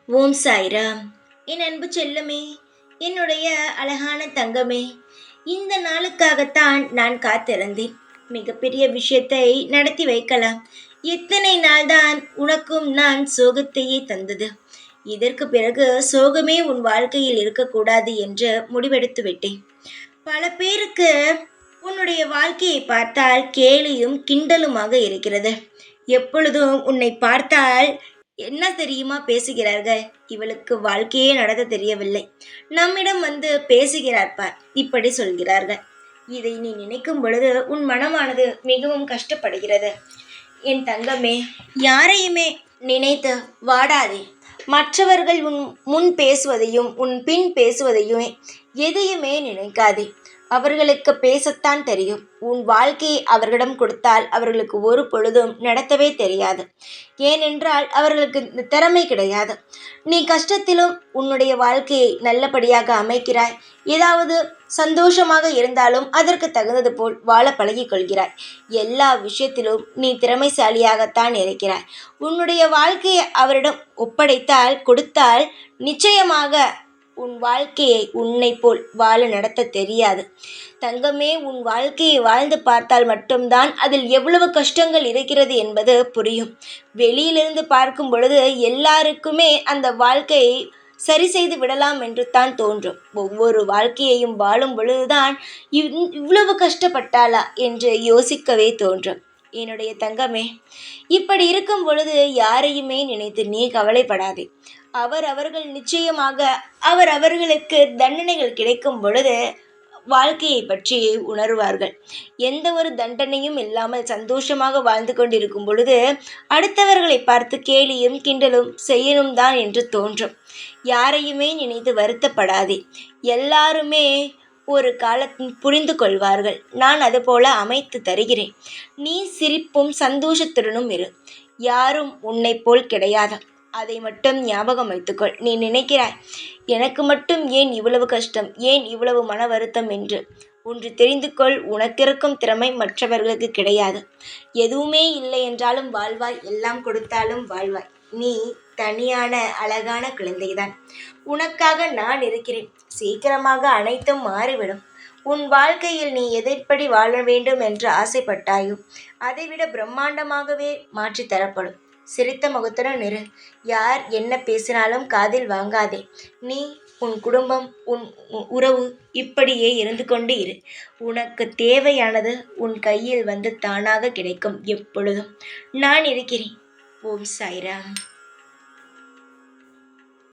ஓம் சாய்ராம். என் அன்பு செல்லமே, என்னுடைய அழகான தங்கமே, இந்த நாளுக்காகத்தான் நான் காத்திருந்தேன். மிகப்பெரிய விஷயத்தை நடத்தி வைக்கலாம். எத்தனை நாள்தான் உனக்கும் நான் சோகத்தையே தந்தது. இதற்கு பிறகு சோகமே உன் வாழ்க்கையில் இருக்கக்கூடாது என்று முடிவெடுத்து விட்டேன். பல பேருக்கு உன்னுடைய வாழ்க்கையை பார்த்தால் கேலியும் கிண்டலுமாக இருக்கிறது. எப்பொழுதும் உன்னை பார்த்தால் என்ன தெரியுமா பேசுகிறார்கள்? இவளுக்கு வாழ்க்கையே நடத்த தெரியவில்லை. நம்மிடம் வந்து பேசுகிறார் பார், இப்படி சொல்கிறார்கள். இதை நீ நினைக்கும் பொழுது உன் மனமானது மிகவும் கஷ்டப்படுகிறது. என் தங்கமே, யாரையுமே நினைத்து வாடாதே. மற்றவர்கள் உன் முன் பேசுவதையும் உன் பின் பேசுவதையுமே எதையுமே நினைக்காதே. அவர்களுக்கு பேசத்தான் தெரியும். உன் வாழ்க்கையை அவர்களிடம் கொடுத்தால் அவர்களுக்கு ஒரு பொழுதும் நடத்தவே தெரியாது. ஏனென்றால் அவர்களுக்கு இந்த திறமை கிடையாது. நீ கஷ்டத்திலும் உன்னுடைய வாழ்க்கையை நல்லபடியாக அமைக்கிறாய். ஏதாவது சந்தோஷமாக இருந்தாலும் அதற்கு தகுந்தது போல் வாழ பழகிக் கொள்கிறாய். எல்லா விஷயத்திலும் நீ திறமைசாலியாகத்தான் இருக்கிறாய். உன்னுடைய வாழ்க்கையை அவரிடம் ஒப்படைத்தால் கொடுத்தால் நிச்சயமாக உன் வாழ்க்கையை உன்னை போல் வாழ நடத்த தெரியாது. தங்கமே, உன் வாழ்க்கையை வாழ்ந்து பார்த்தால் மட்டும்தான் அதில் எவ்வளவு கஷ்டங்கள் இருக்கிறது என்பது புரியும். வெளியிலிருந்து பார்க்கும் பொழுது எல்லாருக்குமே அந்த வாழ்க்கையை சரி செய்து விடலாம் என்று தான் தோன்றும். ஒவ்வொரு வாழ்க்கையையும் வாழும் பொழுதுதான் இவ்வளவு கஷ்டப்பட்டாளா என்று யோசிக்கவே தோன்றும். என்னுடைய தங்கமே, இப்படி இருக்கும் பொழுது யாரையுமே நினைத்து நீ கவலைப்படாதே. அவர்கள் நிச்சயமாக அவர்களுக்கு தண்டனைகள் கிடைக்கும் பொழுது வாழ்க்கையை பற்றி உணர்வார்கள். எந்த ஒரு தண்டனையும் இல்லாமல் சந்தோஷமாக வாழ்ந்து கொண்டிருக்கும் பொழுது அடுத்தவர்களை பார்த்து கேலியும் கிண்டலும் செய்யணும் தான் என்று தோன்றும். யாரையுமே நினைத்து வருத்தப்படாதே. எல்லாருமே ஒரு காலத்தில் புரிந்து கொள்வார்கள். நான் அதுபோல அமைத்து தருகிறேன். நீ சிரிப்பும் சந்தோஷத்துடனும் இரு. யாரும் உன்னை போல் கிடையாது. அதை மட்டும் ஞாபகம் வைத்துக்கொள். நீ நினைக்கிறாய், எனக்கு மட்டும் ஏன் இவ்வளவு கஷ்டம், ஏன் இவ்வளவு மன வருத்தம் என்று. ஒன்று தெரிந்து கொள், உனக்கிருக்கும் திறமை மற்றவர்களுக்கு கிடையாது. எதுவுமே இல்லை என்றாலும் வாழ்வாய், எல்லாம் கொடுத்தாலும் வாழ்வாய். நீ தனியான அழகான குழந்தைதான். உனக்காக நான் இருக்கிறேன். சீக்கிரமாக அனைத்தும் மாறிவிடும். உன் வாழ்க்கையில் நீ எதைப்படி வாழ வேண்டும் என்று ஆசைப்பட்டாயோ அதைவிட பிரம்மாண்டமாகவே மாற்றி தரப்படும். சிரித்த முகத்துடன் இரு. யார் என்ன பேசினாலும் காதில் வாங்காதே. நீ, உன் குடும்பம், உன் உறவு இப்படியே இருந்து கொண்டு இரு. உனக்கு தேவையானது உன் கையில் வந்து தானாக கிடைக்கும். எப்பொழுதும் நான் இருக்கிறேன். ஓம் சாய்ராம்.